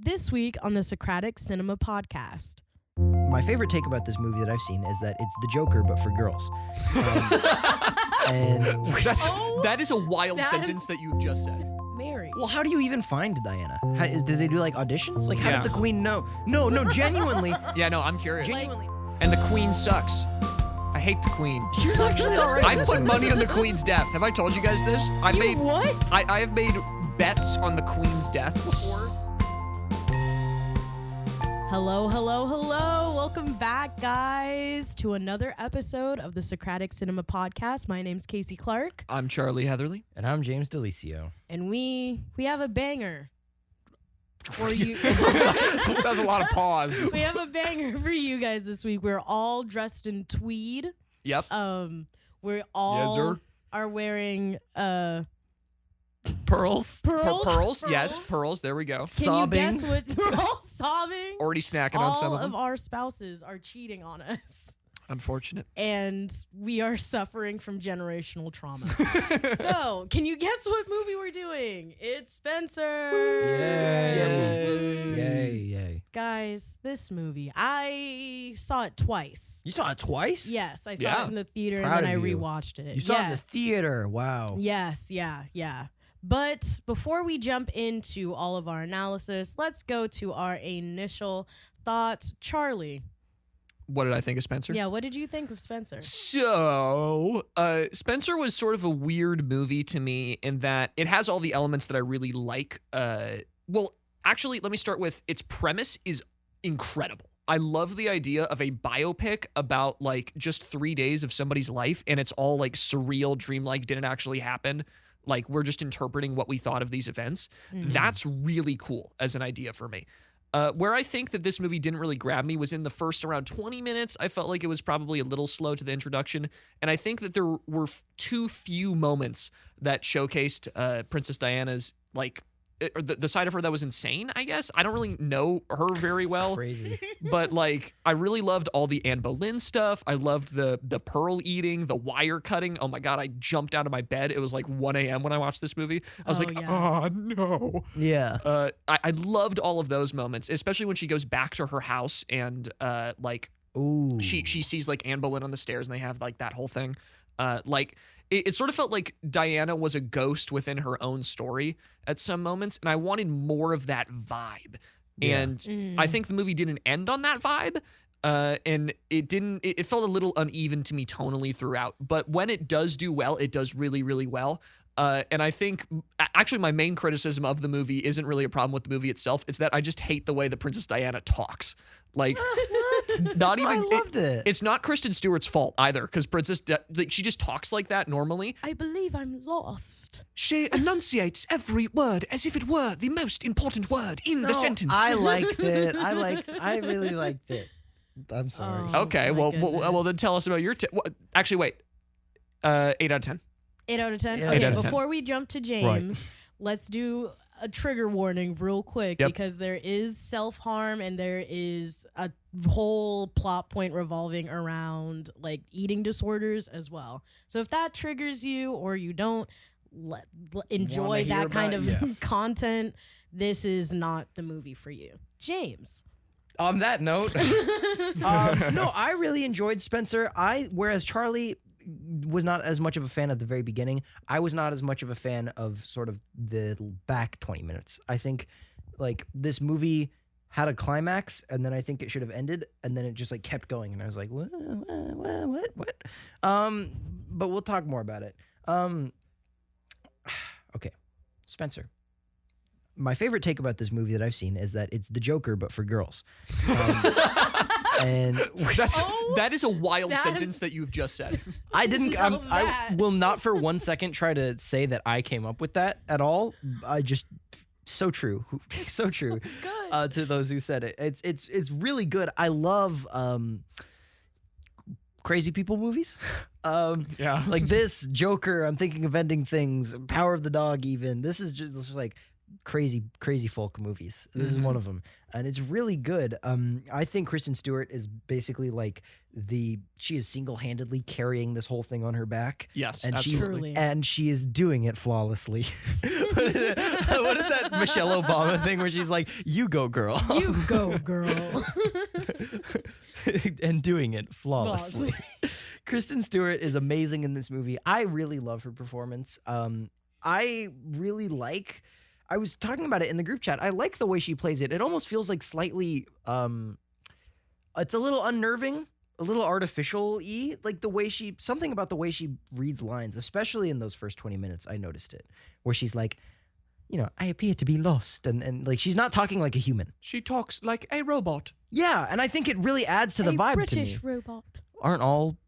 This week on the Socratic Cinema Podcast. My favorite take about this movie that I've seen is that it's the Joker, but for girls. And that is a wild sentence that you've just said. Mary. Well, how do you even find Diana? Did they do like auditions? Like, how did the queen know? No, genuinely. Yeah, no, I'm curious. Genuinely. And the queen sucks. I hate the queen. She was actually alright. I put money on the queen's death. Have I told you guys this? What? I have made bets on the queen's death before. Hello. Welcome back, guys, to another episode of the Socratic Cinema Podcast. My name's Kasey Clark. I'm Charlie Heatherly. And I'm James DeLisio. And we have a banger for you. That was a lot of pause. We have a banger for you guys this week. We're all dressed in tweed. Yep. We all Yes, sir. are wearing Pearls. Pearls. Yes, pearls. There we go. Can you guess what? We're all sobbing. Already snacking on some of them. All of our spouses are cheating on us. Unfortunate. And we are suffering from generational trauma. So, can you guess what movie we're doing? It's Spencer. Yay. Guys, this movie, I saw it twice. You saw it twice? Yes, I saw it in the theater Proud and then I of you. rewatched it. You saw it in the theater. Wow. Yes, yeah. But before we jump into all of our analysis, let's go to our initial thoughts. Charlie. What did I think of Spencer? Yeah, what did you think of Spencer? So, Spencer was sort of a weird movie to me in that it has all the elements that I really like. Well, actually, let me start with its premise is incredible. I love the idea of a biopic about like just 3 days of somebody's life, and it's all like surreal, dreamlike, didn't actually happen. Like we're just interpreting what we thought of these events. Mm-hmm. That's really cool as an idea for me. Where I think that this movie didn't really grab me was in the first around 20 minutes. I felt like it was probably a little slow to the introduction. And I think that there were too few moments that showcased Princess Diana's, like, or the side of her that was insane, I guess. I don't really know her very well. Crazy. But, like, I really loved all the Anne Boleyn stuff. I loved the pearl eating, the wire cutting. Oh, my God, I jumped out of my bed. It was, like, 1 a.m. when I watched this movie. I was oh, no. Yeah. I loved all of those moments, especially when she goes back to her house and, Ooh. she sees, like, Anne Boleyn on the stairs and they have, like, that whole thing. It sort of felt like Diana was a ghost within her own story at some moments, and I wanted more of that vibe. Yeah. And I think the movie didn't end on that vibe, and it felt a little uneven to me tonally throughout. But when it does do well, it does really, really well. And I think, actually, my main criticism of the movie isn't really a problem with the movie itself. It's that I just hate the way that Princess Diana talks. Like, what? Not even. I loved it. It's not Kristen Stewart's fault either, because she just talks like that normally. I believe I'm lost. She enunciates every word as if it were the most important word in the sentence. I liked it. I really liked it. I'm sorry. Oh, okay, my well, then tell us about your. Actually, wait. 8 out of 10. 8 out of 10? 8 Okay, out of 10. before we jump to James, let's do a trigger warning real quick because there is self-harm and there is a whole plot point revolving around like eating disorders as well. So if that triggers you or you don't enjoy that kind of content, this is not the movie for you. James. On that note, no, I really enjoyed Spencer. Whereas Charlie was not as much of a fan at the very beginning, I was not as much of a fan of sort of the back 20 minutes. I think like this movie had a climax and then I think it should have ended and then it just like kept going and I was like, what? But we'll talk more about it. Okay, Spencer. My favorite take about this movie that I've seen is that it's the Joker, but for girls. And that is a wild sentence that you've just said. I will not for 1 second try to say that I came up with that at all. So true. So true. Good. To those who said it. It's really good. I love crazy people movies. Yeah. Like this Joker, I'm thinking of ending things, Power of the Dog even. This is just like crazy folk movies. This is one of them, and it's really good. I think Kristen Stewart is basically like she is single-handedly carrying this whole thing on her back. Yes, and absolutely. she is doing it flawlessly. What is that Michelle Obama thing where she's like, "You go, girl." You go, girl. And doing it flawlessly. Kristen Stewart is amazing in this movie. I really love her performance. I was talking about it in the group chat. I like the way she plays it. It almost feels like slightly, it's a little unnerving, a little artificial-y, like something about the way she reads lines, especially in those first 20 minutes, I noticed it, where she's like, I appear to be lost, and like she's not talking like a human. She talks like a robot. Yeah, and I think it really adds to the vibe British to me. robot. Aren't all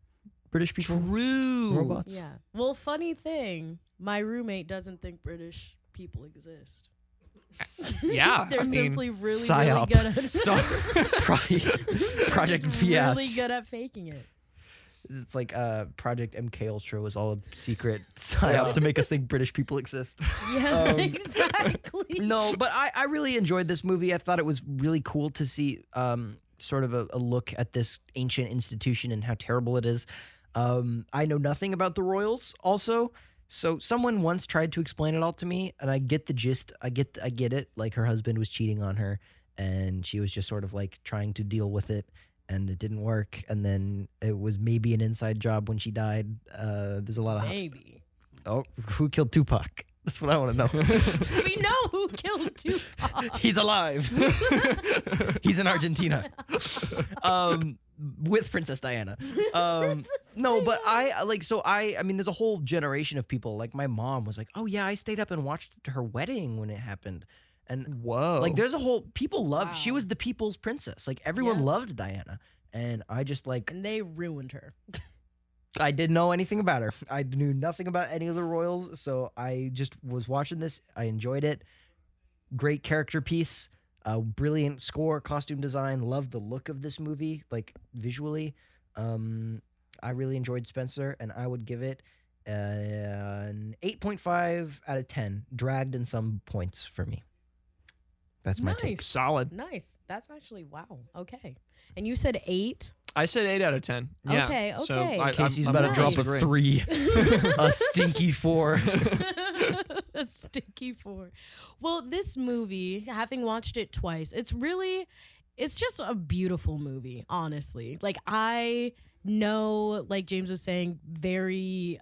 British people True. robots? Yeah. Well, funny thing, my roommate doesn't think British people exist. Yeah, They're simply really Psyop. good at Project really Fiat. good at faking it. It's like Project MK Ultra was all a secret psyop to make us think British people exist. Yeah, exactly. No, but I really enjoyed this movie. I thought it was really cool to see sort of a look at this ancient institution and how terrible it is. I know nothing about the royals also. So someone once tried to explain it all to me, and I get the gist. I get it. Like her husband was cheating on her, and she was just sort of like trying to deal with it, and it didn't work. And then it was maybe an inside job when she died. There's a lot of Maybe. Oh, who killed Tupac? That's what I want to know. We know who killed Tupac. He's alive. He's in Argentina. With Princess Diana. No, but I mean, there's a whole generation of people. Like my mom was like, "Oh yeah, I stayed up and watched her wedding when it happened." And whoa, like there's a whole people loved. Wow. She was the people's princess. Like everyone loved Diana, and I just like And they ruined her. I didn't know anything about her. I knew nothing about any of the royals, so I just was watching this. I enjoyed it. Great character piece, brilliant score, costume design. Loved the look of this movie, like visually. I really enjoyed Spencer, and I would give it an 8.5 out of 10. Dragged in some points for me. That's my take. Nice. solid. Nice. That's actually wow. Okay. And you said 8? I said 8 out of 10. Yeah. Okay, So okay. Casey's I'm about to drop a agreeing. 3. A stinky 4. A stinky 4. Well, this movie, having watched it twice, it's just a beautiful movie, honestly. Like I know, like James was saying, very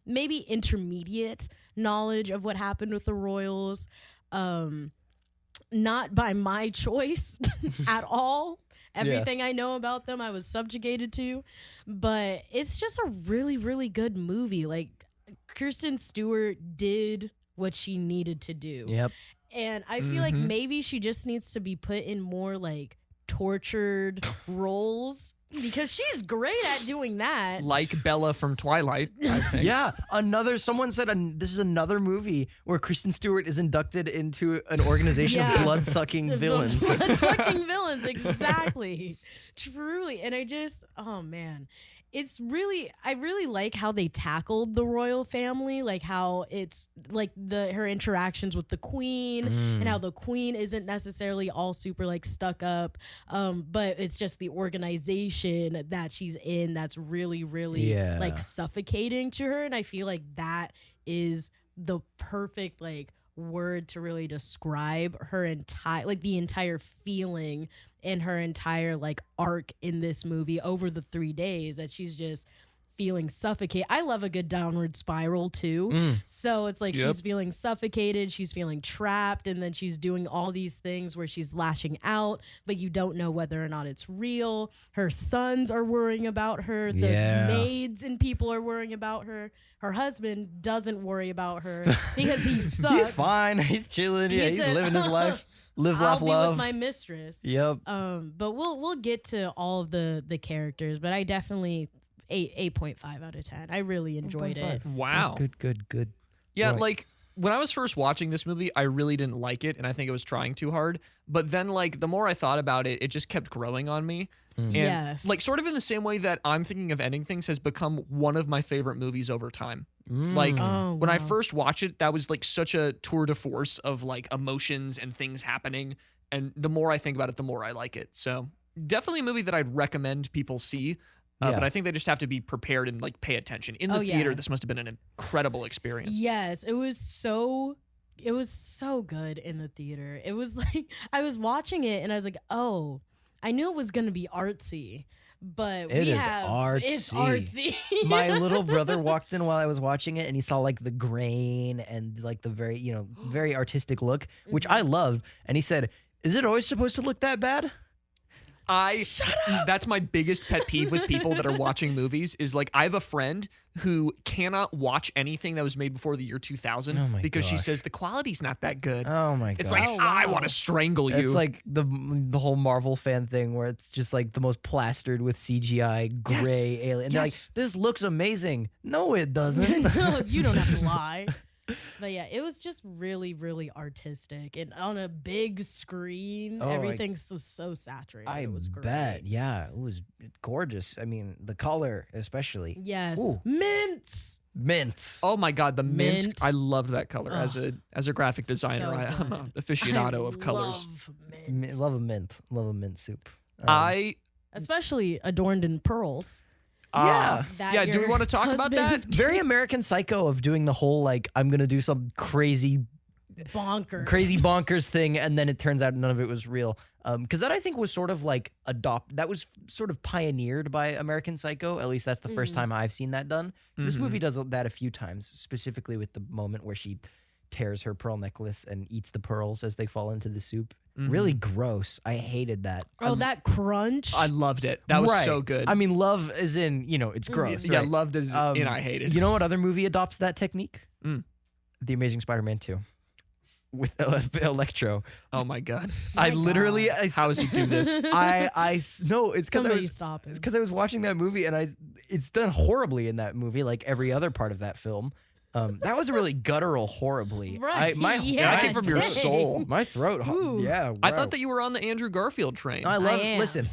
maybe intermediate knowledge of what happened with the royals. Not by my choice at all. Everything I know about them, I was subjugated to. But it's just a really, really good movie. Like, Kristen Stewart did what she needed to do. Yep. And I feel like maybe she just needs to be put in more, like, tortured roles. Because she's great at doing that. Like Bella from Twilight, I think. Yeah, someone said this is another movie where Kristen Stewart is inducted into an organization of blood-sucking villains. Blood-sucking villains, exactly. Truly. And oh man. I really like how they tackled the royal family, like how it's like her interactions with the queen and how the queen isn't necessarily all super like stuck up, but it's just the organization that she's in that's really, really like suffocating to her. And I feel like that is the perfect like word to really describe her the entire feeling in her entire like arc in this movie over the 3 days, that she's just feeling suffocated. I love a good downward spiral too. So it's like she's feeling suffocated, she's feeling trapped, and then she's doing all these things where she's lashing out, but you don't know whether or not it's real. Her sons are worrying about her. The maids and people are worrying about her. Her husband doesn't worry about her because he sucks. He's fine. He's chilling. Yeah, he's living his life. Live, laugh, I'll be love. with my mistress. Yep. But we'll get to all of the characters, but I definitely 8.5 out of 10. I really enjoyed it. Wow. Good. Yeah, Right. like when I was first watching this movie, I really didn't like it, and I think it was trying too hard. But then, like, the more I thought about it, it just kept growing on me. And, Yes. like, sort of in the same way that I'm thinking of Ending Things has become one of my favorite movies over time. Like when I wow. first watched it, that was like such a tour de force of like emotions and things happening. And the more I think about it, the more I like it. So definitely a movie that I'd recommend people see. But I think they just have to be prepared and like pay attention. In the theater, this must have been an incredible experience. Yes, it was so good in the theater. It was like I was watching it and I was like, oh, I knew it was gonna be artsy, but it's artsy. My little brother walked in while I was watching it and he saw like the grain and like the very, very artistic look, which I loved. And he said, "Is it always supposed to look that bad?" Shut up. That's my biggest pet peeve with people that are watching movies is like I have a friend who cannot watch anything that was made before the year 2000 because she says the quality's not that good. Oh my god. It's like I want to strangle you. It's like the whole Marvel fan thing where it's just like the most plastered with CGI gray alien. They're like, this looks amazing. No, it doesn't. No, you don't have to lie. But yeah, it was just really, really artistic and on a big screen. Everything was so saturated. It was great. Bet. Yeah, it was gorgeous. I mean, the color especially. Yes. Ooh. Mint. Oh my god, the mint. I loved that color as a graphic designer. So I'm an aficionado of colors. Love a mint. Love a mint soup. Especially adorned in pearls. Yeah. Do we want to talk about that? Very American Psycho of doing the whole like I'm gonna do some crazy bonkers thing, and then it turns out none of it was real. Because that I think was sort of like that was sort of pioneered by American Psycho. At least that's the first time I've seen that done. This movie does that a few times, specifically with the moment where she tears her pearl necklace and eats the pearls as they fall into the soup. Really gross. I hated that. Oh, that crunch. I loved it. That was so good. I mean, love is in, it's gross. Yeah, right? loved is in I hated. You know what other movie adopts that technique? The Amazing Spider-Man 2. With Electro. Oh my god. How does he do this? No, it's because because I was watching that movie and it's done horribly in that movie, like every other part of that film. That was really guttural horribly. Right. That came from your soul. My throat. Yeah. I thought that you were on the Andrew Garfield train. Listen,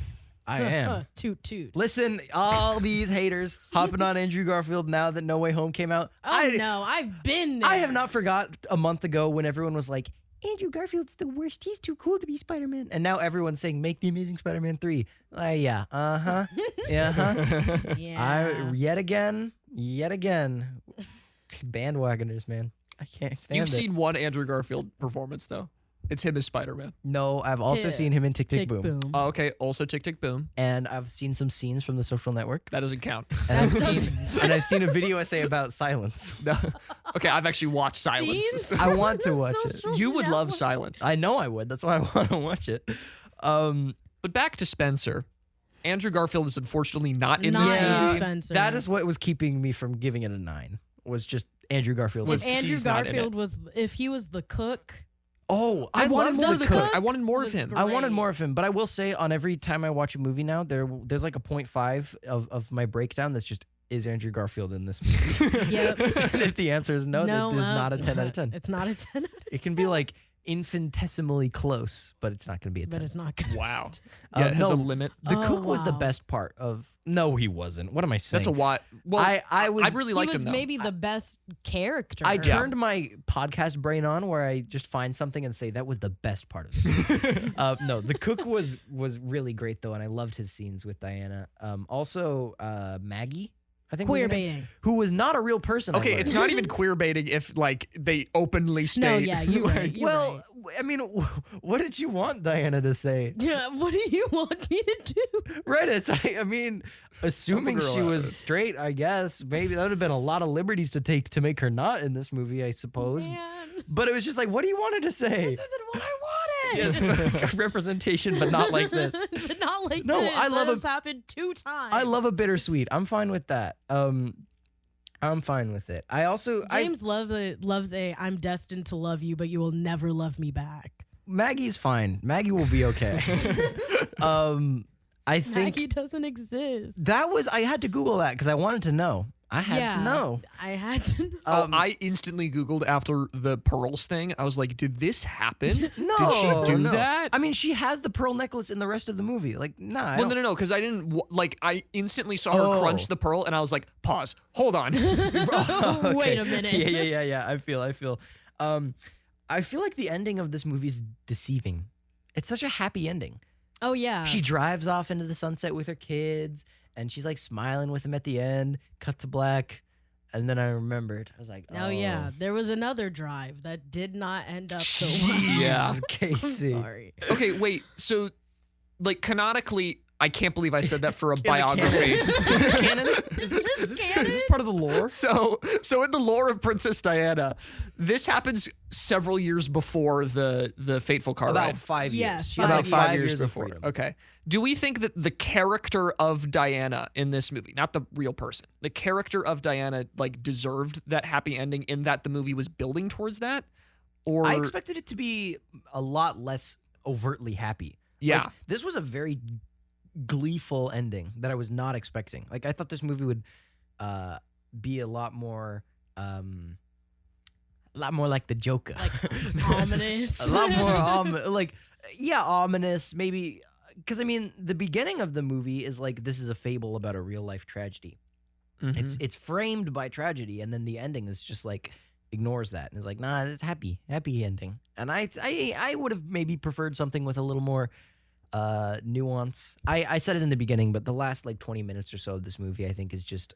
I am. Toot toot. Listen, all these haters hopping on Andrew Garfield now that No Way Home came out. No, I've been there. I have not forgot a month ago when everyone was like, Andrew Garfield's the worst. He's too cool to be Spider-Man. And now everyone's saying, make The Amazing Spider-Man 3. Yeah. Uh-huh. Yeah. Yet again. Bandwagoners, man. I can't stand it. You've seen one Andrew Garfield performance, though. It's him as Spider-Man. No, I've also seen him in Tick, Tick, Boom. Oh, okay. Also Tick, Tick, Boom. And I've seen some scenes from The Social Network. That doesn't count. And I've seen a video essay about Silence. No. Okay, I've actually watched Silence. Scenes? I want to watch it. You would love Silence. I know I would. That's why I want to watch it. But back to Spencer. Andrew Garfield is unfortunately not in this movie. Spencer. That is what was keeping me from giving it a 9. Was just Andrew Garfield. If Andrew Garfield if he was the cook. Oh, I wanted more of the cook. I wanted more Was of him. great. I wanted more of him, but I will say on every time I watch a movie now, there's like a 0.5 of my breakdown that's just, is Andrew Garfield in this movie? Yep. And if the answer is no, that is not a 10 out of 10. It's not a 10 out of 10. It can be like infinitesimally close, but it's not going to be a 10. But it's not gonna. Wow. Yeah, it has a limit. The cook was the wow. best part of. No, he wasn't. What am I saying? That's a lot. Well, I really liked He was him, though. maybe the best character. I turned my podcast brain on where I just find something and say that was the best part of this. No, the cook was really great though, and I loved his scenes with Diana. Also, Maggie. I think Queer baiting. Who was not a real person. Okay, it's not even queer baiting if like they openly state. No, yeah, you're right. You're well, right. I mean, what did you want Diana to say? Yeah, what do you want me to do? Right, I mean, assuming girl she out. was straight, I guess maybe that would have been a lot of liberties to take to make her not in this movie, I suppose. Man, But it was just like, what do you want her to say? this isn't what I wanted. Yes, representation, but not like this. But not like No, this. I love That has happened 2 times. I love a bittersweet. I'm fine with that. I'm fine with it. I also James loves a I'm destined to love you, but you will never love me back. Maggie's fine. Maggie will be okay. I think Maggie doesn't exist. that was I had to Google that because I wanted to know. I had to know. I had to know. I instantly Googled after the pearls thing. I was like, did this happen? No, Did she do that? I mean, she has the pearl necklace in the rest of the movie. Like, nah. No, because I didn't, I instantly saw her crunch the pearl, and I was like, pause, hold on. Okay. Wait a minute. Yeah. I feel. I feel like the ending of this movie is deceiving. It's such a happy ending. Oh, yeah. She drives off into the sunset with her kids, and she's like smiling with them at the end. Cut to black. And then I remembered. I was like, oh. yeah. There was another drive that did not end up so well. Jeez, Yeah. Casey. I'm sorry. Okay, wait, so, canonically, I can't believe I said that for a biography. Is this canon? Is this part of the lore? So in the lore of Princess Diana, this happens several years before the fateful car ride. About 5 years. Yes, She has About like 5 years of before. freedom. Okay. Do we think that the character of Diana in this movie, not the real person, the character of Diana deserved that happy ending in that the movie was building towards that? Or I expected it to be a lot less overtly happy. Yeah. Like, this was a very gleeful ending that I was not expecting. Like, I thought this movie would be a lot more like the Joker. Like ominous. A lot more ominous, maybe, because I mean the beginning of the movie is like, this is a fable about a real life tragedy. Mhm. It's framed by tragedy, and then the ending is just like ignores that and is like, nah, it's happy ending. And I would have maybe preferred something with a little more nuance. I said it in the beginning, but the last 20 minutes or so of this movie, I think, is just,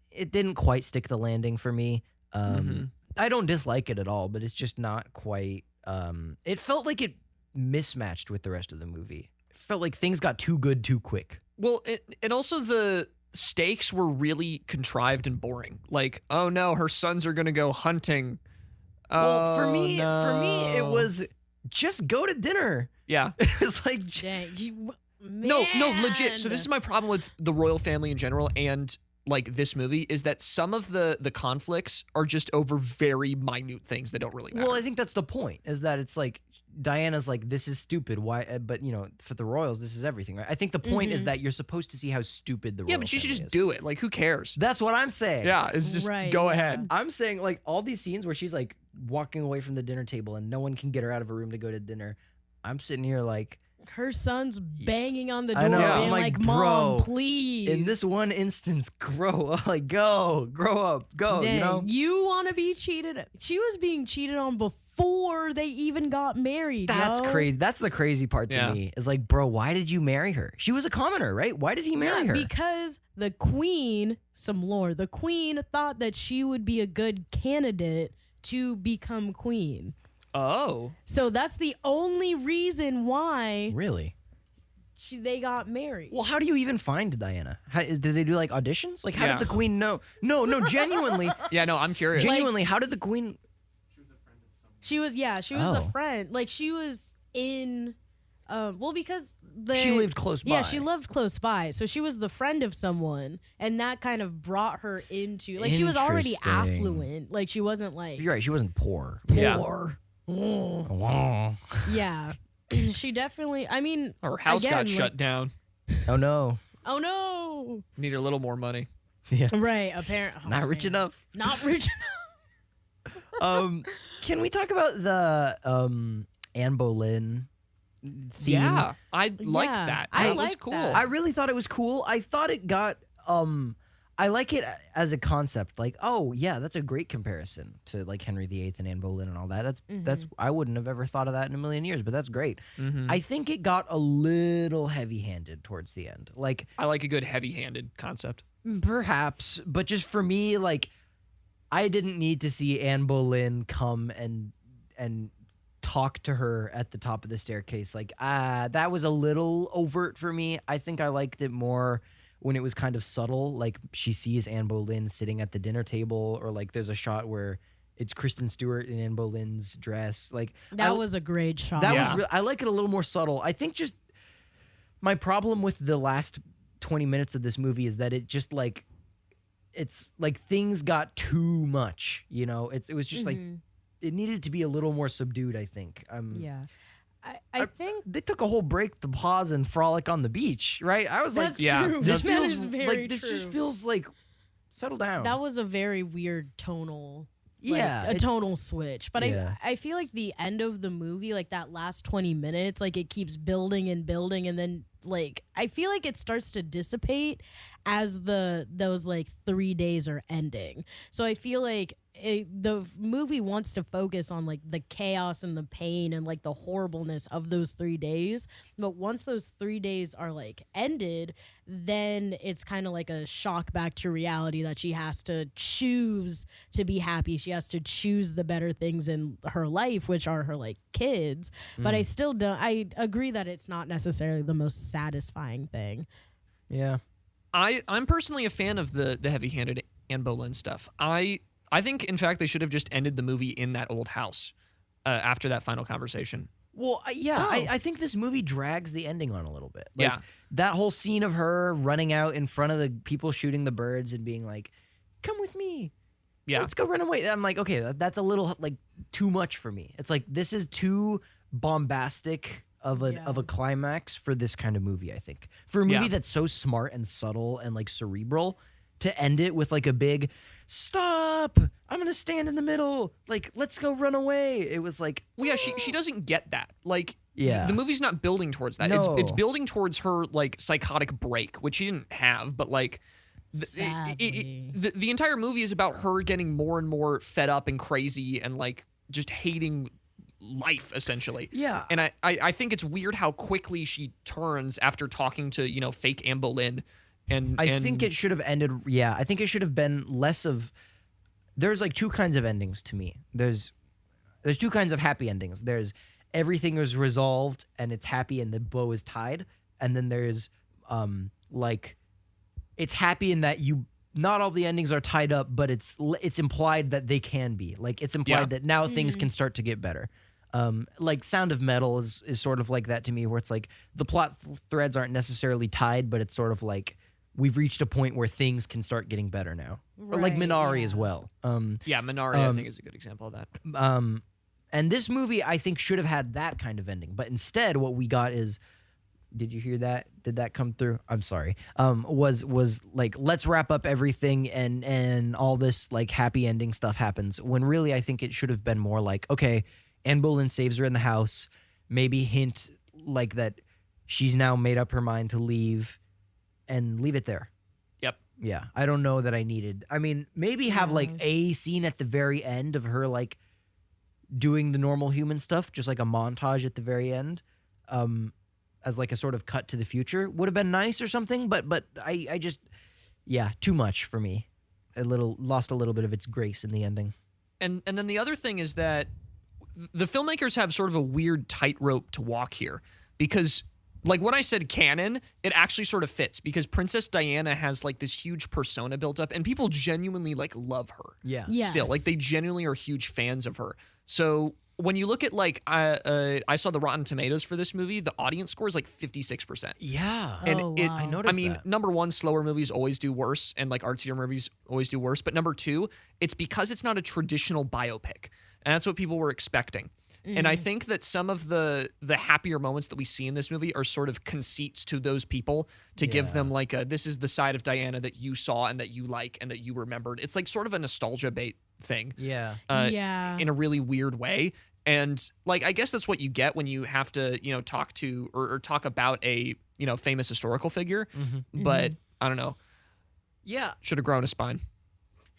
it didn't quite stick the landing for me. I don't dislike it at all, but it's just not quite. It felt like it mismatched with the rest of the movie. It felt like things got too good too quick. Well, and also the stakes were really contrived and boring. Like, oh no, her sons are gonna go hunting. Well, for Oh, me, it no. was just go to dinner. Yeah. It was like, Dang, No, legit. man. So this is my problem with the royal family in general and this movie is that some of the conflicts are just over very minute things that don't really matter. well, I think that's the point, is that it's like Diana's like, this is stupid. Why? But for the royals, this is everything, right? I think the point is that you're supposed to see how stupid the royal yeah, but she should family just is. do it. Like, who cares? That's what I'm saying. Yeah, it's just Right, go yeah. ahead. I'm saying, like, all these scenes where she's like walking away from the dinner table and no one can get her out of a room to go to dinner. I'm sitting here like, her son's banging on the door, I know, being I'm like, "Mom, bro, please." in this one instance, grow up, grow up, go. Dang, you want to be cheated? She was being cheated on before they even got married. That's yo. crazy. That's the crazy part to Yeah. me. Is like, bro, why did you marry her? She was a commoner, right? Why did he marry her? Because the queen, some lore, the queen thought that she would be a good candidate to become queen. Oh. So that's the only reason why Really? they got married. Well, how do you even find Diana? Did they do auditions? Like, how Yeah. did the queen know? No, genuinely, Yeah, no, I'm curious. genuinely, how did the queen? She was the Oh. friend. Like, she was in, because She lived close by. Yeah, she lived close by. So she was the friend of someone, and that kind of brought her into, like, she was already Interesting. affluent. Like, she wasn't like You're right. She wasn't poor. Yeah. poor. Oh Yeah. She definitely, I mean, Her house again, got shut down. no. Oh no. Need a little more money. Yeah. Right, apparently. Not rich enough. Not rich Can we talk about the Anne Boleyn theme? Yeah, I liked Yeah, that. I That was liked cool. that. I really thought it was cool. I thought it got I like it as a concept. Like, oh yeah, that's a great comparison to like Henry VIII and Anne Boleyn and all that. That's I wouldn't have ever thought of that in a million years, but that's great. Mhm. I think it got a little heavy-handed towards the end. Like, I like a good heavy-handed concept. perhaps, but just for me, like, I didn't need to see Anne Boleyn come and talk to her at the top of the staircase. Like, that was a little overt for me. I think I liked it more when it was kind of subtle. Like, she sees Anne Boleyn sitting at the dinner table, or like there's a shot where it's Kristen Stewart in Anne Boleyn's dress. Like, That was a great shot. that Yeah. was I like it a little more subtle. I think just my problem with the last 20 minutes of this movie is that it just like, it's like things got too much, it was just like, it needed to be a little more subdued, I think. Yeah. I think They took a whole break to pause and frolic on the beach, right? I was that's like, Yeah. true. this That feels is very like, this true. just feels like settle down. That was a very weird tonal. Yeah, a tonal switch. But Yeah. I feel like the end of the movie, like that last 20 minutes, like it keeps building and building, and then like I feel like it starts to dissipate as those like 3 days are ending. So I feel like the movie wants to focus on like the chaos and the pain and like the horribleness of those 3 days, but once those 3 days are like ended, then it's kind of like a shock back to reality that she has to choose to be happy. She has to choose the better things in her life, which are her like kids. But I still don't. I agree that it's not necessarily the most satisfying thing. Yeah. I'm personally a fan of the heavy-handed Anne Boleyn stuff. I think, in fact, they should have just ended the movie in that old house after that final conversation. Well, I think this movie drags the ending on a little bit. Like, Yeah. that whole scene of her running out in front of the people shooting the birds and being like, "Come with me, let's go run away." I'm like, okay, that's a little like too much for me. It's like this is too bombastic of a climax for this kind of movie. I think for a movie that's so smart and subtle and like cerebral, to end it with like a big stop, I'm gonna stand in the middle, like let's go run away. It was like, well, yeah, she doesn't get that. Like, Yeah. the movie's not building towards that. No. It's building towards her like psychotic break, which she didn't have, but like the entire movie is about her getting more and more fed up and crazy and like just hating life essentially. Yeah. And I think it's weird how quickly she turns after talking to, fake Anne Boleyn. And I think it should have ended. Yeah, I think it should have been less of. There's like two kinds of endings to me. There's two kinds of happy endings. There's everything is resolved and it's happy and the bow is tied, and then there's like it's happy in that not all the endings are tied up, but it's implied that they can be. Like it's implied that now things can start to get better. Like Sound of Metal is sort of like that to me, where it's like the plot threads aren't necessarily tied, but it's sort of like we've reached a point where things can start getting better now. Or like Minari as well. Minari I think is a good example of that. And this movie I think should have had that kind of ending, but instead what we got is, did you hear that? Did that come through? I'm sorry. Was like, let's wrap up everything and all this like happy ending stuff happens, when really I think it should have been more like, okay, Anne Boleyn saves her in the house, maybe hint like that she's now made up her mind to leave, and leave it there. Yep. Yeah. I don't know that I needed. I mean, maybe have like a scene at the very end of her like doing the normal human stuff, just like a montage at the very end, as like a sort of cut to the future would have been nice or something. But I just, too much for me. Lost a little bit of its grace in the ending. And then the other thing is that the filmmakers have sort of a weird tightrope to walk here, because like when I said canon, it actually sort of fits, because Princess Diana has like this huge persona built up and people genuinely like love her. Yeah. Yes. Still, like they genuinely are huge fans of her. So when you look at like, I saw the Rotten Tomatoes for this movie, the audience score is like 56%. Yeah. And wow. I noticed I mean, that. number one, slower movies always do worse, and like artsier movies always do worse. But number two, it's because it's not a traditional biopic, and that's what people were expecting. And I think that some of the happier moments that we see in this movie are sort of conceits to those people to give them like this is the side of Diana that you saw and that you like and that you remembered. It's like sort of a nostalgia bait thing. Yeah. In a really weird way. And like, I guess that's what you get when you have to, talk to or talk about a, famous historical figure. But I don't know. Yeah. Should have grown a spine.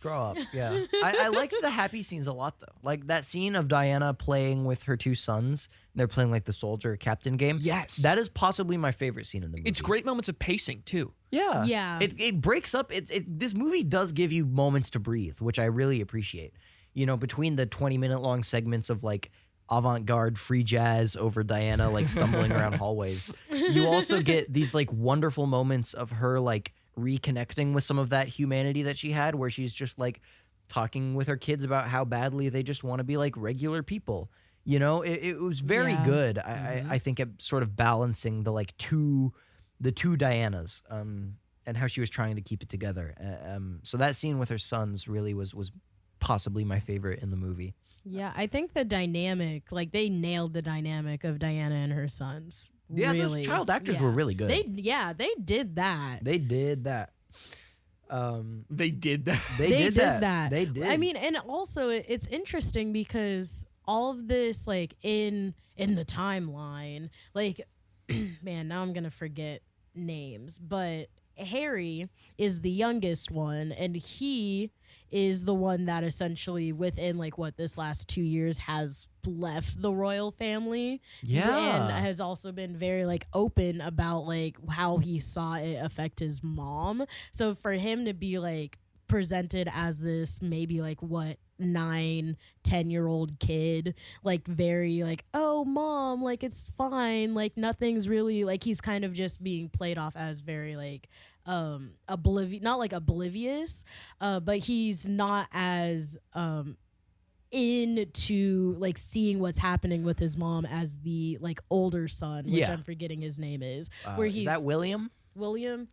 Grow up, yeah. I liked the happy scenes a lot, though. Like that scene of Diana playing with her two sons. They're playing like the soldier captain game. Yes. That is possibly my favorite scene in the movie. It's great moments of pacing, too. Yeah. Yeah. It breaks up. This movie does give you moments to breathe, which I really appreciate. Between the 20-minute long segments of like avant-garde free jazz over Diana like stumbling around hallways, you also get these like wonderful moments of her like reconnecting with some of that humanity that she had, where she's just like talking with her kids about how badly they just want to be like regular people. It was very good. I think at sort of balancing the two Dianas, and how she was trying to keep it together. So that scene with her sons really was possibly my favorite in the movie. Yeah, I think the dynamic, like they nailed the dynamic of Diana and her sons. Yeah, really. those child actors were really good. They did that. They did that. They did that. They did that. They did. I mean, and also it's interesting because all of this, like in the timeline, like, man, now I'm gonna forget names, but Harry is the youngest one, and he is the one that essentially within like what this last 2 years has left the royal family. Yeah. And has also been very like open about like how he saw it affect his mom. So for him to be like presented as this maybe like what 9-10-year-old kid, like very like, oh mom, like it's fine, like nothing's really, like he's kind of just being played off as very like not like oblivious, but he's not as into like seeing what's happening with his mom as the like older son, which I'm forgetting his name is. Where he's is that William? William,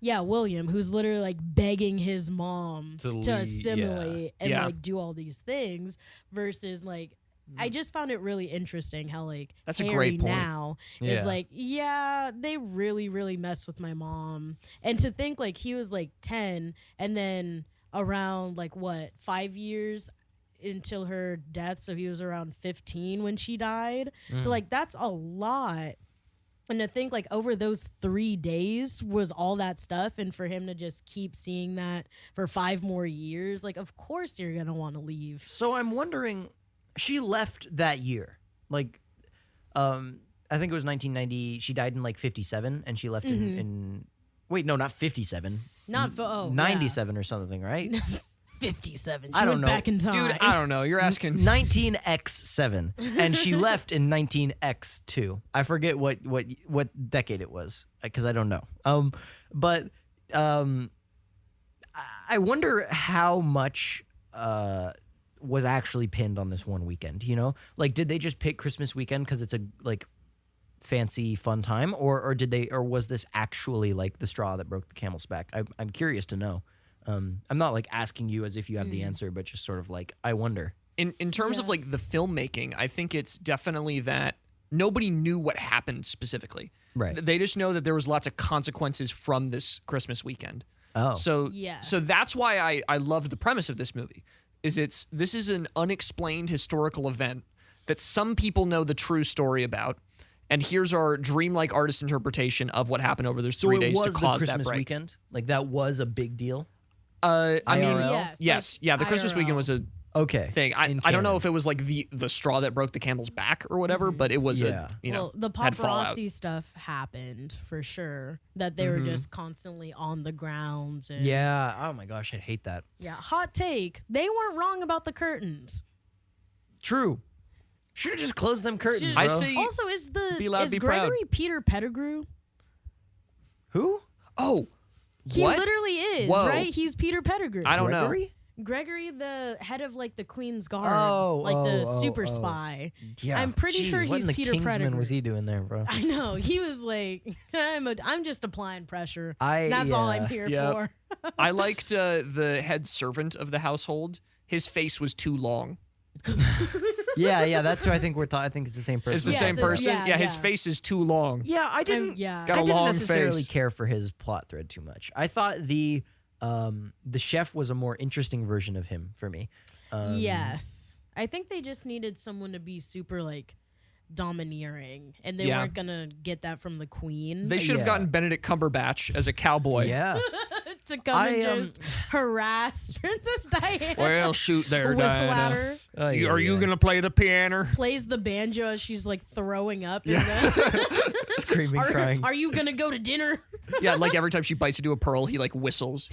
who's literally like begging his mom to assimilate and like do all these things, versus like I just found it really interesting how like that's Harry a great point. now is like, yeah, they really mess with my mom. And to think like he was like 10 and then around like what 5 years until her death, so he was around 15 when she died. So like that's a lot. And to think like over those 3 days was all that stuff, and for him to just keep seeing that for 5 more years, like of course you're gonna want to leave. So I'm wondering, she left that year. Like, I think it was 1990. She died in like 57, and she left in wait, no, not 57. Not 97 or something, right? 57. She I don't went know. back in time. Dude, I don't know. You're asking 19X7, and she left in 19X2. I forget what decade it was because I don't know. But I wonder how much was actually pinned on this one weekend. You know, like did they just pick Christmas weekend because it's a like fancy fun time, or was this actually like the straw that broke the camel's back? I'm curious to know. I'm not like asking you as if you have the answer, but just sort of like, I wonder. In terms of like the filmmaking, I think it's definitely that nobody knew what happened specifically. Right. They just know that there was lots of consequences from this Christmas weekend. Oh. So that's why I loved the premise of this movie. This is an unexplained historical event that some people know the true story about. And here's our dreamlike artist interpretation of what happened over those 3 days to cause that break. Weekend? Like that was a big deal? I mean, yes. The Christmas weekend was a thing. I don't know if it was like the straw that broke the camel's back or whatever, but it was the paparazzi stuff happened for sure. That they were just constantly on the grounds. And oh my gosh, I'd hate that. Yeah, hot take. They weren't wrong about the curtains. True. Should have just closed them curtains, bro. I see. Also, is Gregory proud. Peter Pettigrew? Who? Oh, he literally is, right? He's Peter Pettigrew. I don't know. Gregory, the head of like the Queen's Guard, the super spy. Yeah, I'm pretty sure he's Peter Pettigrew. What was he doing there, bro? I know. He was like, I'm just applying pressure. That's all I'm here for. I liked the head servant of the household. His face was too long. yeah, that's who I think we're talking. I think it's the same person. It's the same person. Yeah, his face is too long. Yeah, I didn't. Got I a didn't long necessarily face. care for his plot thread too much. I thought the chef was a more interesting version of him for me. Yes, I think they just needed someone to be super like domineering, and they weren't gonna get that from the Queen. They should have gotten Benedict Cumberbatch as a cowboy. Yeah. To come and just harass Princess Diana. Well, shoot there, Diana. Are you going to play the piano? Plays the banjo as she's like throwing up. In the Screaming, crying. Are you going to go to dinner? Yeah, like every time she bites into a pearl, he like whistles.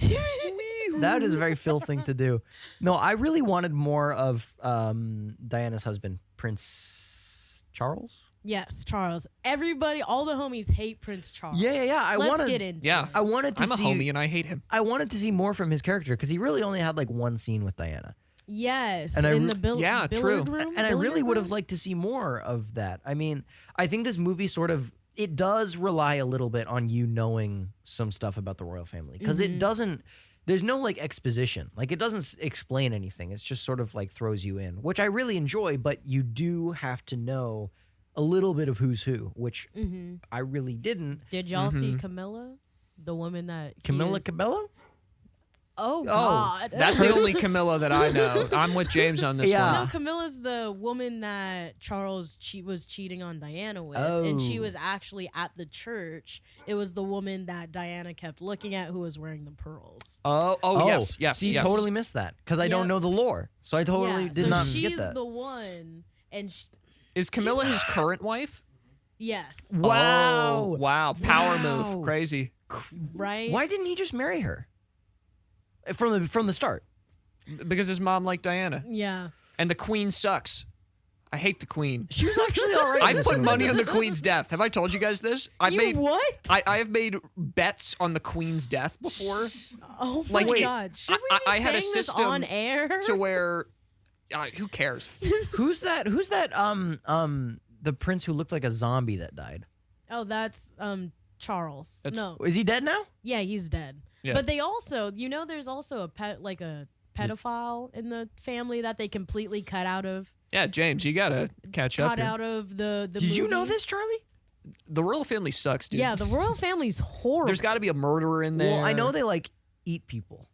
That is a very Phil thing to do. No, I really wanted more of Diana's husband, Prince Charles. Yes, Charles. Everybody, all the homies hate Prince Charles. Yeah. Let's get into it. I wanted to I'm see. a homie and I hate him. I wanted to see more from his character because he really only had like one scene with Diana. Yes, and in the billiard true. room. And I really would have liked to see more of that. I mean, I think this movie it does rely a little bit on you knowing some stuff about the royal family because it doesn't. There's no like exposition. Like it doesn't explain anything. It's just sort of like throws you in, which I really enjoy. But you do have to know a little bit of who's who, which I really didn't. Did y'all see Camilla, the woman that Camilla Cabello? Oh God. That's the only Camilla that I know. I'm with James on this Yeah. one. No, Camilla's the woman that Charles was cheating on Diana with, and she Oh. was actually at the church. It was the woman that Diana kept looking at who was wearing the pearls. Oh, yes. See, yes. totally missed that because I don't Yep. know the lore, so I totally Yeah, did so not she's get that. the one, and Is Camilla his current wife? yes, Wow. Oh, wow. Power Wow. move. Crazy. right. Why didn't he just marry her from the start? Because his mom liked Diana. Yeah. And the queen sucks. I hate the queen. She was actually all right. in I've this put movie. money on the queen's death. Have I told you guys this? I've You made what? I have made bets on the queen's death before Oh my like, God! Should we be I had a saying this system on air? to where who cares? Who's that? The prince who looked like a zombie that died. Oh, that's Charles. That's- No, Is he dead now? yeah, he's dead. Yeah. But they also, there's also a pedophile in the family that they completely cut out of. Yeah, James, you gotta catch up. Cut Here. out of the Did you know movie. this, Charlie? The royal family sucks, dude. Yeah, the royal family's horrible. There's got to be a murderer in there. Well, I know they like eat people.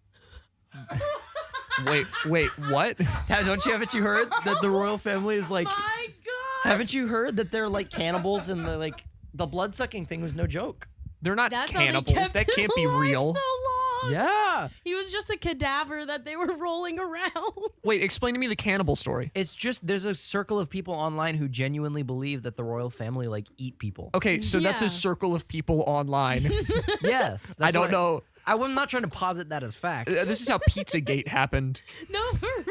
Wait, what? Haven't you heard that the royal family is like? My God. Haven't you heard that they're like cannibals and the blood sucking thing was no joke? They're not That's how they cannibals. kept That him can't be alive real. So long. Yeah. He was just a cadaver that they were rolling around. Wait, explain to me the cannibal story. It's just there's a circle of people online who genuinely believe that the royal family like eat people. Okay, so that's Yeah. a circle of people online. Yes. I don't know. I'm not trying to posit that as fact. This is how Pizzagate happened. No, for real.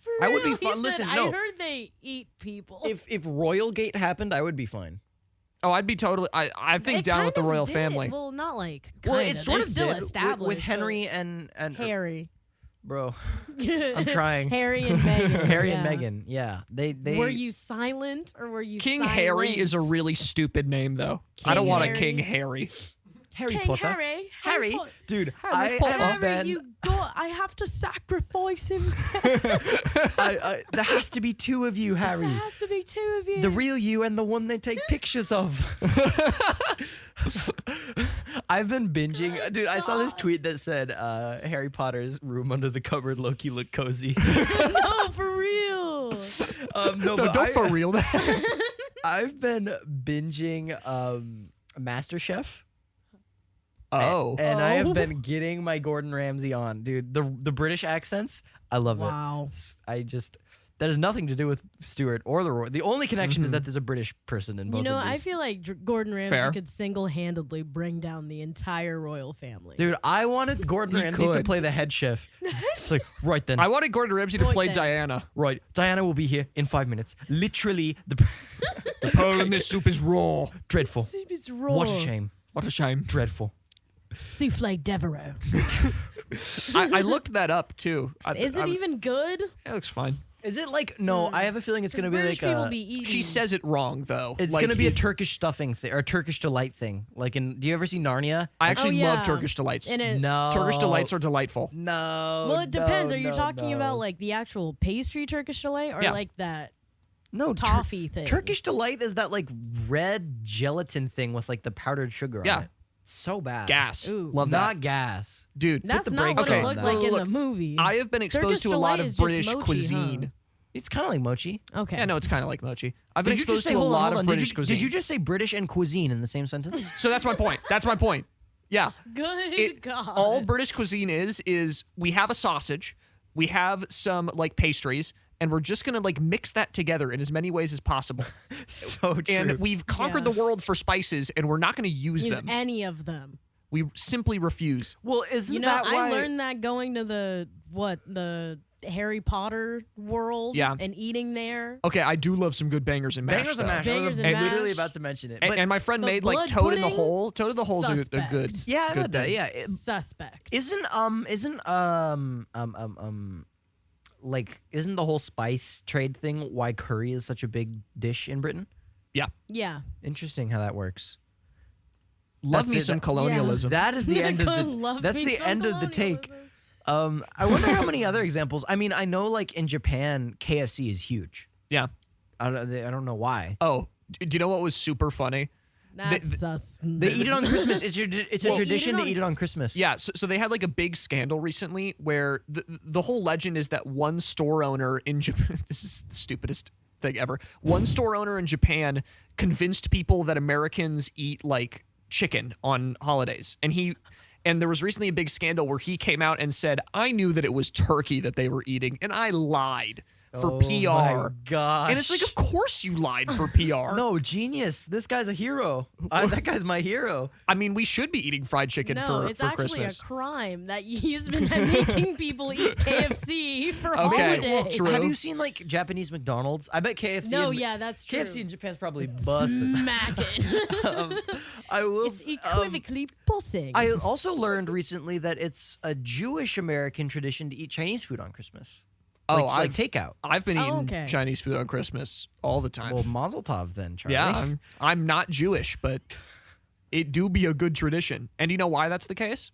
For I would be real. He fun- said, listen, I no. heard they eat people. If Royal Gate happened, I would be fine. Oh, I'd be totally. I think It down kind with the of royal did. family. Well, not like. Well, kinda. it sort They're of still did established with Henry and Harry. bro. I'm trying. Harry and Meghan. Harry yeah. and Meghan. Yeah, they. Were you silent or were you King silent? Harry is a really stupid name, though. I don't King want a Harry. King Harry. Harry King Potter. Harry. Harry, Potter. dude, Harry I Potter. have Harry, been. you got. I have to sacrifice himself. There has to be two of you, There Harry. has to be two of you. The real you and the one they take pictures of. I've been binging. Dude, I saw this tweet that said Harry Potter's room under the cupboard low-key look cozy. No, for real. No, No, but don't for real that. I've been binging MasterChef. Oh. And I Oh. have been getting my Gordon Ramsay on. Dude, the British accents, I love Wow. it. That has nothing to do with Stewart or the royal. The only connection is that there's a British person in both You know, of I these. feel like Gordon Ramsay Fair. could single-handedly bring down the entire royal family. Dude, I wanted Gordon He Ramsay to could. play the head chef. It's like, right then. I wanted Gordon Ramsay to Right play then. Diana. Right. Diana will be here in 5 minutes. Literally, The pearl in this soup is raw. dreadful. Soup is raw. What a shame. What a shame. Dreadful. Souffle Devereaux. I looked that up too. Is it even good? It looks fine. Is it like, no, I have a feeling it's going to be British like people a, be eating. She says it wrong though. it's Like, going to be a Turkish stuffing thing or a Turkish delight thing. Like in, do you ever see Narnia? I actually Oh, love yeah. Turkish delights. And it, No. Turkish delights are delightful. No. well, it depends. Are you no, talking no. about like the actual pastry Turkish delight or Yeah. like that no toffee thing? Turkish delight is that like red gelatin thing with like the powdered sugar Yeah. on it. So bad. Gas. Ooh. Love Not that. gas. Dude, That's the not brakes what on it looked that. like Well, in look, the movie. I have been exposed Turkish to a lot delight of is just British mochi, cuisine. huh? It's kind of like mochi. Okay. Yeah, no, it's kind of like mochi. I've been Did you just exposed say, to a hold on, lot hold of on. British did you, cuisine. Did you just say British and cuisine in the same sentence? So that's my point. That's my point. Yeah. Good God. All British cuisine is we have a sausage, we have some like pastries, and we're just gonna like mix that together in as many ways as possible. So true. And we've conquered Yeah. the world for spices, and we're not gonna use Use them. any of them. We simply refuse. well, isn't You know, that why? I learned that going to the Harry Potter world Yeah. and eating there. Okay, I do love some good bangers and mash. Bangers and though. mash. Bangers I'm and literally mash. about to mention it. And, But and my friend The made like blood Toad in the pudding? Hole. Toad in the Hole's a Suspect. good. yeah, I've good had that. thing. Yeah. Suspect. Isn't isn't the whole spice trade thing why curry is such a big dish in Britain? Yeah. Interesting how that works. Love That's me it. some That- colonialism. That is the end of the. Love That's me the some end of the take. colonialism. I wonder how many other examples. I mean, I know like in Japan, KFC is huge. Yeah. I don't know why. Oh, do you know what was super funny? That's sus. They eat it on Christmas. It's a tradition to eat it on Christmas. Yeah, so they had like a big scandal recently where the whole legend is that one store owner in Japan, this is the stupidest thing ever. One store owner in Japan convinced people that Americans eat like chicken on holidays. And there was recently a big scandal where he came out and said, I knew that it was turkey that they were eating, and I lied for PR. Oh my gosh. And it's like, of course you lied for PR. No, genius. This guy's a hero. That guy's my hero. I mean, we should be eating fried chicken for it's actually Christmas. a crime that he's been making people eat KFC for holidays. True. Have you seen like Japanese McDonald's? I bet KFC. No, yeah, that's true. KFC in Japan's probably bussing. Smack it. I will. It's equivocally bussing. I also learned recently that it's a Jewish American tradition to eat Chinese food on Christmas. Like takeout. I've been eating Chinese food on Christmas all the time. Well, Mazel Tov then, Charlie. Yeah, I'm not Jewish, but it do be a good tradition. And you know why that's the case?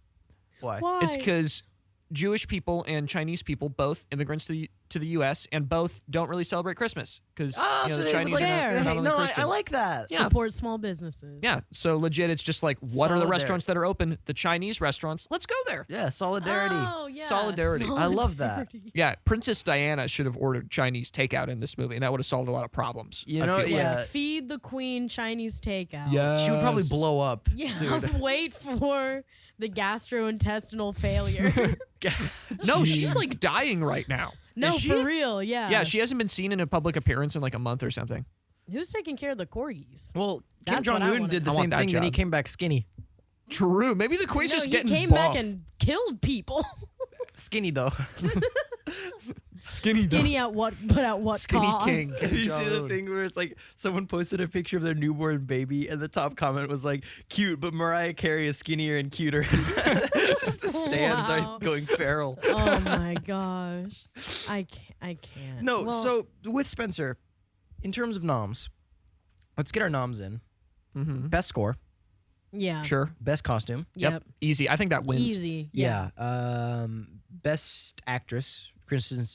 Why? It's because Jewish people and Chinese people, both immigrants to the U.S., and both don't really celebrate Christmas because the Chinese are not only Christian. I like that. Yeah. Support small businesses. Yeah, so legit, it's just like, what are the restaurants that are open? The Chinese restaurants. Let's go there. Yeah, solidarity. Oh, yeah. Solidarity. I love that. Yeah, Princess Diana should have ordered Chinese takeout in this movie, and that would have solved a lot of problems. You know, yeah. Like, feed the queen Chinese takeout. Yeah, she would probably blow up. Yeah, dude. wait for the gastrointestinal failure. No, she's like dying right now. No, for real, yeah. Yeah, she hasn't been seen in a public appearance in like a month or something. Who's taking care of the corgis? Well, Kim That's what I Jong-un wanna did the know. I same want that thing, then he job. came back skinny. True. Maybe the queen's just he getting came buff. back and killed people. Skinny, though. Skinny at what? But at what Skinny cost? King. Did you see the thing where it's like someone posted a picture of their newborn baby and the top comment was like, cute, but Mariah Carey is skinnier and cuter. Just the stands Wow. are going feral. Oh my gosh, I can't. No, Well, so with Spencer, in terms of noms, let's get our noms in. Mm-hmm. Best score, yeah, Sure. best costume. yep, Easy. I think that wins. easy, Best actress. Kristen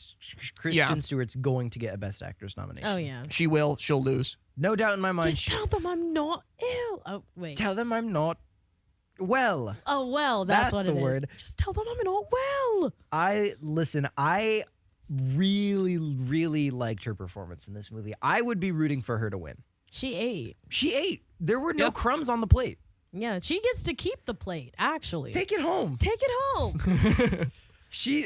Stewart's going to get a best actress nomination. Oh yeah. She will. She'll lose. No doubt in my mind. Just tell them I'm not ill. Oh wait. Tell them I'm not well. Oh well, that's what the it is. word. Just tell them I'm not well. I really liked her performance in this movie. I would be rooting for her to win. She ate. She ate. There were no Yep. crumbs on the plate. Yeah, she gets to keep the plate. Actually, Take it home. Take it home.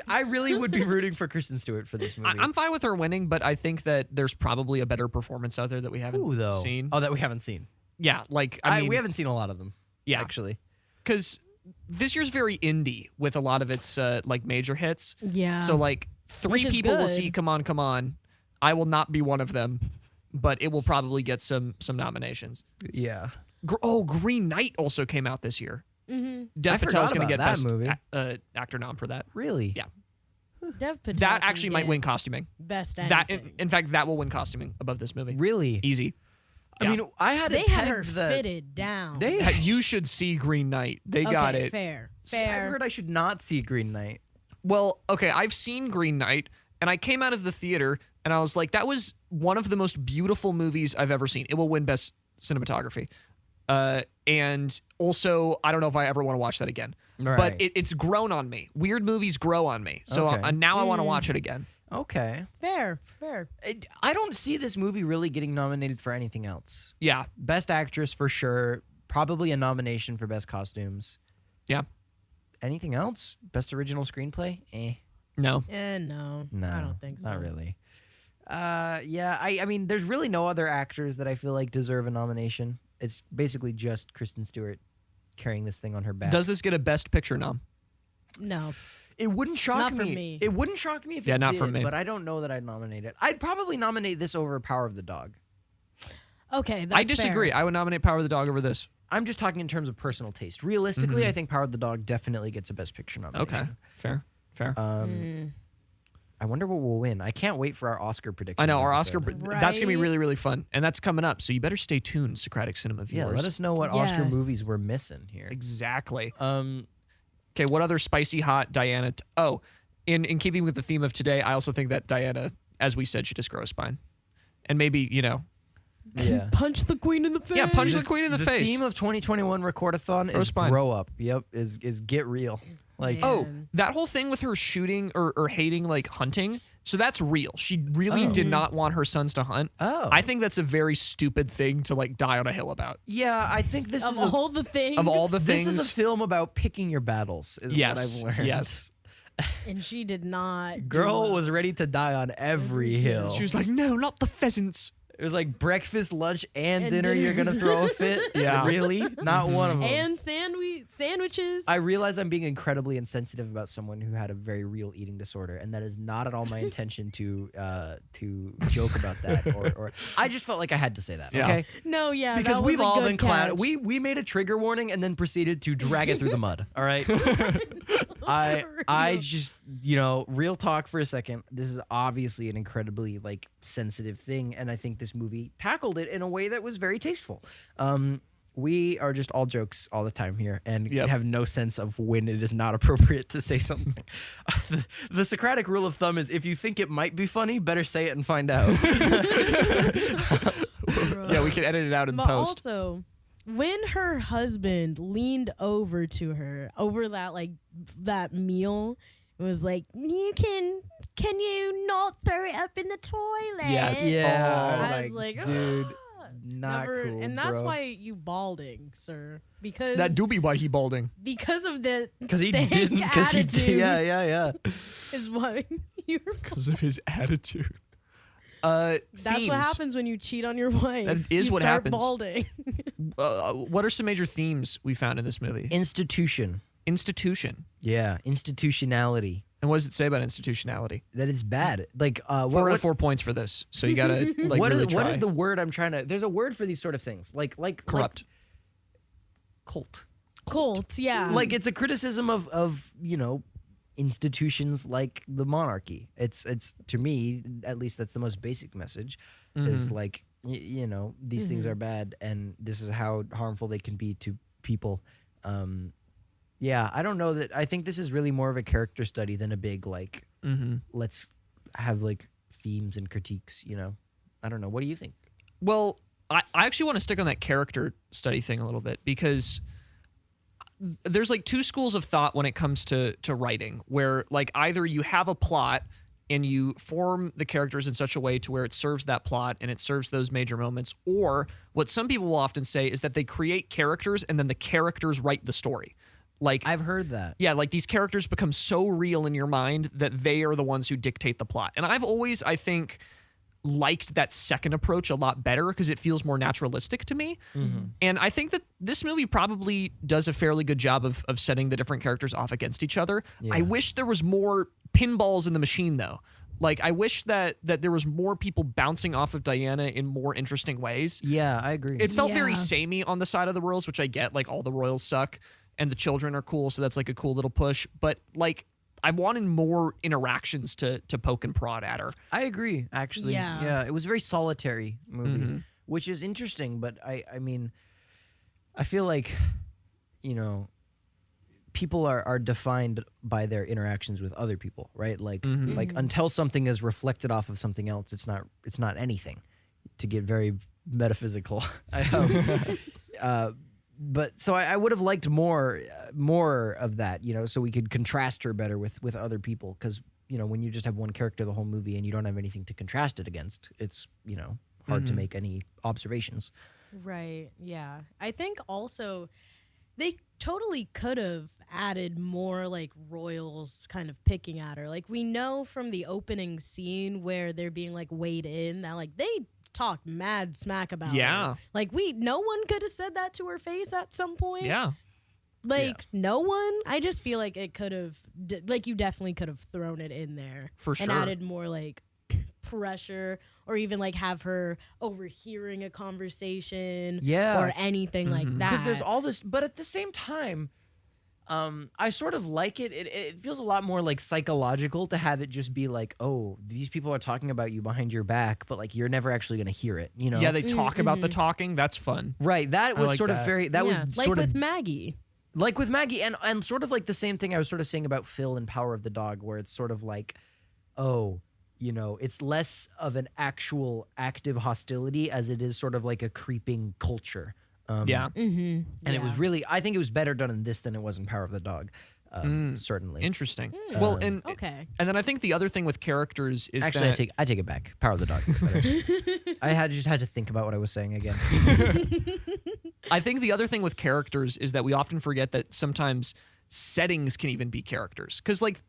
I really would be rooting for Kristen Stewart for this movie. I'm fine with her winning, but I think that there's probably a better performance out there that we haven't seen. Oh, that we haven't seen. Yeah, like I mean, we haven't seen a lot of them. Yeah. Actually. because this year's very indie with a lot of its like major hits. Yeah. So like Which three is people will good. see Come On, Come On. I will not be one of them, but it will probably get some nominations. Yeah. Green Knight also came out this year. Mm-hmm. Dev Patel's going to get that best movie. actor nom for that. Really? Yeah. Dev Patel That can actually might get win costuming. best That anything. in fact that will win costuming above this movie. Really? Easy. I Yeah. mean, I had They it had her pegged that fitted down. You should see Green Knight. They got Okay, it. Fair. I've heard I should not see Green Knight. Well, okay, I've seen Green Knight, and I came out of the theater, and I was like, that was one of the most beautiful movies I've ever seen. It will win Best Cinematography. And also, I don't know if I ever want to watch that again. Right. But it's grown on me. Weird movies grow on me. So Okay. now I want to watch it again. Okay. Fair. I don't see this movie really getting nominated for anything else. Yeah. Best actress for sure. Probably a nomination for best costumes. Yeah. Anything else? Best original screenplay? No. No. No. I don't think so. Not really. Yeah, I mean, there's really no other actors that I feel like deserve a nomination. It's basically just Kristen Stewart carrying this thing on her back. Does this get a Best Picture nom? No. It wouldn't shock Not me. for me. It wouldn't shock me if Yeah, it not did, for me. but I don't know that I'd nominate it. I'd probably nominate this over Power of the Dog. Okay, that's I disagree. fair. I would nominate Power of the Dog over this. I'm just talking in terms of personal taste. Realistically, I think Power of the Dog definitely gets a Best Picture nomination. Okay. Fair. I wonder what we'll win. I can't wait for our Oscar prediction. I know, our episode. Oscar, that's going to be Right? really, really fun. And that's coming up. So you better stay tuned, Socratic Cinema Yeah, viewers. let us know what Oscar Yes. movies we're missing here. Exactly. Um, Okay, what other spicy hot Diana? In keeping with the theme of today, I also think that Diana, as we said, should just grow a spine, and maybe Yeah. Punch the queen in the face. Yeah, punch the queen in the face. The theme of 2021 Recordathon is spine. grow up. Yep, is get real. Like, Oh, Man. that whole thing with her shooting or hating like hunting. So that's real. She really did not want her sons to hunt. oh, I think that's a very stupid thing to like die on a hill about. yeah, I think this Of is all the things. Of all the this things. is a film about picking your battles. Is Yes. what I've learned. Yes. And she did not. do Girl well. was ready to die on every hill. She was like, no, not the pheasants. It was like breakfast, lunch, and And dinner. You're dinner. gonna throw a fit? Yeah. Really? Not one of them. And sandwiches. I realize I'm being incredibly insensitive about someone who had a very real eating disorder, and that is not at all my intention to joke about that. Or I just felt like I had to say that. Yeah. Okay. No, yeah. Because that was we've a all good been clowned. catch. We made a trigger warning and then proceeded to drag it through the mud. All right. I just, real talk for a second. This is obviously an incredibly like sensitive thing, and I think this movie tackled it in a way that was very tasteful. We are just all jokes all the time here and Yep. have no sense of when it is not appropriate to say something. The Socratic rule of thumb is if you think it might be funny, better say it and find out. Yeah, we can edit it out in But post. also, when her husband leaned over to her over that meal, it was like, can you not throw it up in the toilet? Yes. Yeah, Oh. I I was was like, dude, "Ah." not cool, and that's bro. why you balding, sir, because That do be why he balding. because of the Because he stank didn't. Because he attitude did. Yeah. is why you're. Because of his attitude. That's Themes. what happens when you cheat on your wife. That is you what start happens. Balding. What are some major themes we found in this movie? Institution. Institution. Yeah, institutionality. And what does it say about institutionality? That is bad. Like, 4 out of what's- 4 points for this. So you gotta like what really is what try. is the word I'm trying to? There's a word for these sort of things. Like corrupt? cult. Cult, yeah. Like it's a criticism of institutions like the monarchy. It's to me, at least that's the most basic message. Is like these things are bad and this is how harmful they can be to people. Yeah, I don't know that. I think this is really more of a character study than a big like. Let's have like themes and critiques. I don't know. What do you think? Well, I actually want to stick on that character study thing a little bit because there's like two schools of thought when it comes to writing, where like either you have a plot and you form the characters in such a way to where it serves that plot and it serves those major moments, or what some people will often say is that they create characters and then the characters write the story. Like I've heard that. yeah, like these characters become so real in your mind that they are the ones who dictate the plot. And I've always, I think, liked that second approach a lot better because it feels more naturalistic to me. And I think that this movie probably does a fairly good job of setting the different characters off against each other. Yeah. I wish there was more pinballs in the machine, though. Like, I wish that there was more people bouncing off of Diana in more interesting ways. Yeah, I agree. It felt very Yeah. samey on the side of the royals, which I get. Like, all the royals suck, and the children are cool, so that's like a cool little push. But like, I wanted more interactions to poke and prod at her. I agree, actually. Yeah. It was a very solitary movie, which is interesting, but I mean, I feel like, people are defined by their interactions with other people, right? Like until something is reflected off of something else, it's not anything. To get very metaphysical. But so I would have liked more of that, so we could contrast her better with other people. Because when you just have one character the whole movie and you don't have anything to contrast it against, it's hard to make any observations. Right. Yeah. I think also they totally could have added more like royals kind of picking at her. Like we know from the opening scene where they're being like weighed in that like they talked mad smack about Yeah. her. Like no one could have said that to her face at some point. Yeah. Like no one. I just feel like it could have like you definitely could have thrown it in there For and sure. added more like pressure or even like have her overhearing a conversation Yeah. or anything like that. Because there's all this, but at the same time, I sort of like it. It feels a lot more like psychological to have it just be like, oh, these people are talking about you behind your back, but like you're never actually going to hear it, Yeah, they talk about the talking. That's fun. Right. That I was like sort of that. very, that was like sort with of Maggie. like with Maggie and sort of like the same thing I was sort of saying about Phil in Power of the Dog, where it's sort of like, oh, it's less of an actual active hostility as it is sort of like a creeping culture. Mm-hmm. And it was really, I think it was better done in this than it was in Power of the Dog. Certainly. Interesting. Well, and then I think the other thing with characters is actually, that I take it back. Power of the Dog. I just had to think about what I was saying again. I think the other thing with characters is that we often forget that sometimes settings can even be characters. Because like,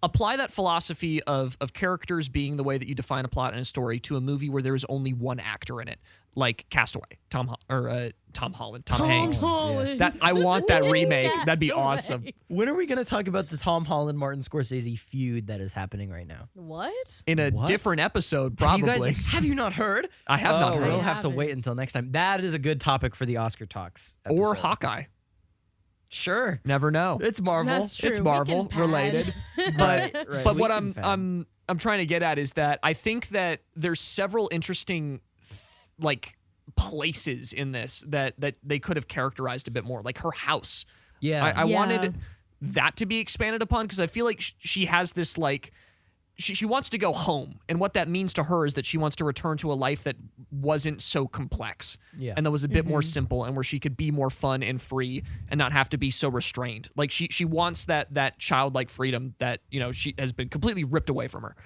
apply that philosophy of characters being the way that you define a plot in a story to a movie where there is only one actor in it, like Castaway, Tom Holland, Tom Hanks. That I want that remake. Castaway. That'd be awesome. When are we going to talk about the Tom Holland Martin Scorsese feud that is happening right now? What? In a What? different episode, probably. Have you not heard? I have not heard. We'll I have to haven't. wait until next time. That is a good topic for the Oscar talks. Or episode. Hawkeye. Sure. Never know. It's Marvel. That's true. It's We Marvel can pad. related. Right, But we what can fan. I'm trying to get at is that I think that there's several interesting like places in this that they could have characterized a bit more, like her house. Yeah. I Yeah. wanted that to be expanded upon because I feel like she has this like she wants to go home, and what that means to her is that she wants to return to a life that wasn't so complex Yeah. and that was a bit more simple and where she could be more fun and free and not have to be so restrained. Like she wants that childlike freedom that she has been completely ripped away from her.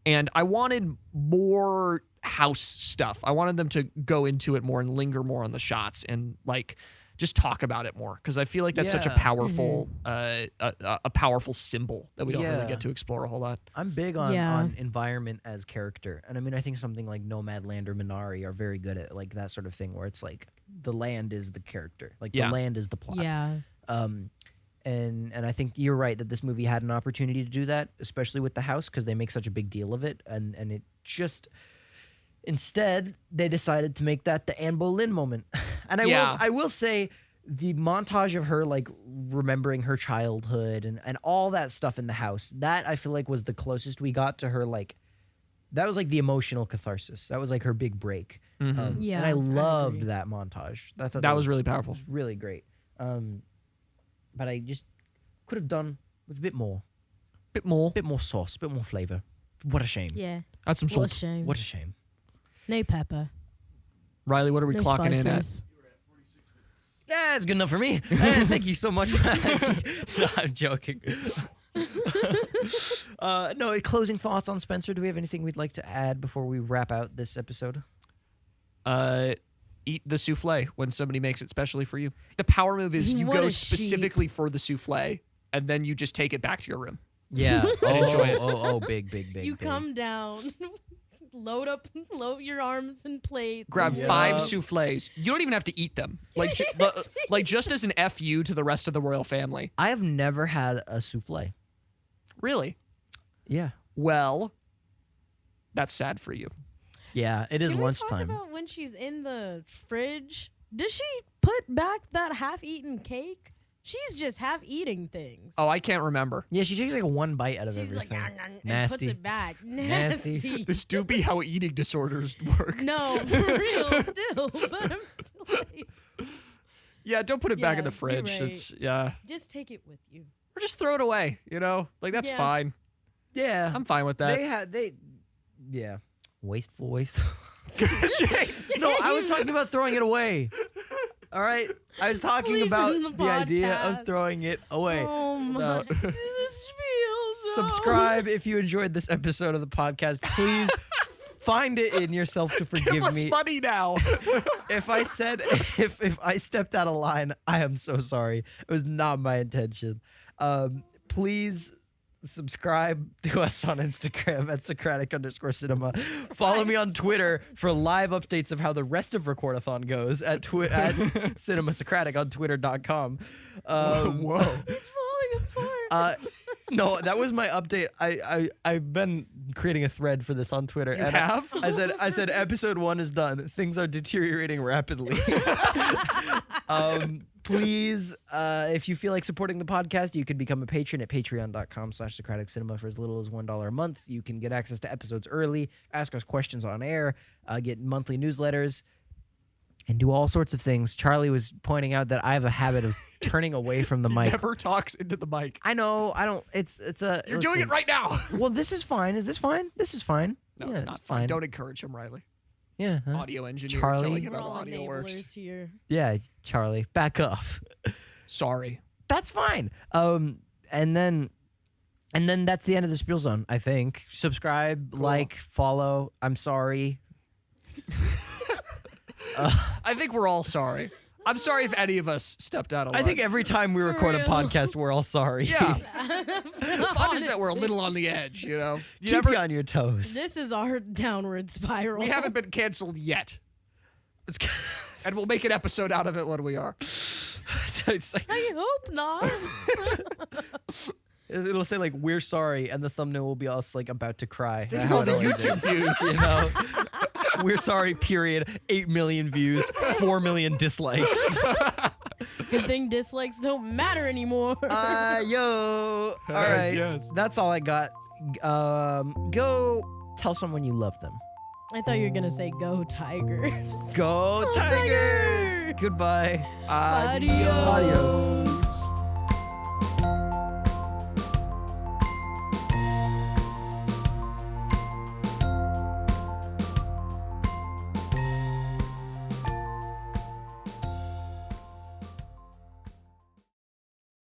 And I wanted more house stuff. I wanted them to go into it more and linger more on the shots and like just talk about it more because I feel like that's such a Yeah. powerful a powerful symbol that we don't really Yeah. get to explore a whole lot. I'm big on, Yeah. on environment as character. And I mean, I think something like Nomadland or Minari are very good at like that sort of thing where it's like the land is the character. Like Yeah. the land is the plot. Yeah. And I think you're right that this movie had an opportunity to do that, especially with the house because they make such a big deal of it. And it just instead they decided to make that the Anne Boleyn moment. And I will say the montage of her like remembering her childhood and all that stuff in the house, that I feel like was the closest we got to her like that was like the emotional catharsis. That was like her big break. Mhm. Yeah, And I I loved agree. that montage. I thought That was really powerful. was really great. But I just could have done with a bit more Bit more. sauce, a bit more flavor. What a shame. Yeah. Add some What a salt. shame. What a shame. No pepper. Riley, what are we No clocking in at? spices. Yeah, it's good enough for me. Thank you so much. No, I'm joking. No, closing thoughts on Spencer. Do we have anything we'd like to add before we wrap out this episode? Eat the souffle when somebody makes it specially for you. The power move is you What go a sheep. specifically for the souffle and then you just take it back to your room. Yeah. enjoy it. Big. You come down, load your arms and plates. Grab Yeah. 5 souffles. You don't even have to eat them. Like just as an FU to the rest of the royal family. I have never had a souffle. Really? Yeah. Well, that's sad for you. Yeah, it is Can we lunchtime. talk about when she's in the fridge? Does she put back that half-eaten cake? She's just half-eating things. Oh, I can't remember. Yeah, she takes like one bite out of She's everything. like, and puts Nasty. it back. Nasty. Nasty. This do be how eating disorders work. No, for real, still. But I'm still like, Yeah, don't put it back in the Yeah, you're fridge. right. It's just take it with you. or just throw it away. Like that's Yeah. fine. Yeah. I'm fine with that. Yeah. Wasteful waste. James. No, I was talking about throwing it away. All right? I was talking Please about end the the idea of podcast. throwing it away. Oh my. No. This feels so. Subscribe if you enjoyed this episode of the podcast. Please find it in yourself to Give forgive us me. money now. If I said if I stepped out of line, I am so sorry. It was not my intention. Please subscribe to us on Instagram at Socratic_cinema. Follow me on Twitter for live updates of how the rest of Recordathon goes at Cinema Socratic on Twitter.com. Whoa. He's falling apart. No, that was my update. I've been creating a thread for this on Twitter. You and have? I said episode 1 is done. Things are deteriorating rapidly. Please, if you feel like supporting the podcast, you can become a patron at patreon.com/SocraticCinema for as little as $1 a month. You can get access to episodes early, ask us questions on air, get monthly newsletters, and do all sorts of things. Charlie was pointing out that I have a habit of turning away from the mic. Never talks into the mic. I know. I don't. It's a. You're doing it right now. Well, this is fine. Is this fine? This is fine. No, yeah, it's not fine. Don't encourage him, Riley. Yeah. Huh? Audio engineer. Charlie. Telling him We're how all audio works. enablers here. Yeah, Charlie, back off. Sorry. That's fine. And then that's the end of the Spiel Zone, I think. Subscribe, like, follow. I'm sorry. I think we're all sorry. I'm sorry if any of us stepped out of line. I think every time we record a podcast, we're all sorry. Yeah. Fun is that we're a little on the edge, you know? Keep you on your toes. This is our downward spiral. We haven't been canceled yet. And we'll make an episode out of it when we are. It's like, I hope not. it'll say like we're sorry, and the thumbnail will be us like about to cry. Think How of it all the always YouTube is, views. you know? We're sorry. Period. 8 million views. 4 million dislikes. Good thing dislikes don't matter anymore. Yo. All right. Yes. That's all I got. Go tell someone you love them. I thought you were gonna say go Tigers. Go Tigers! Goodbye. Adios. Adios.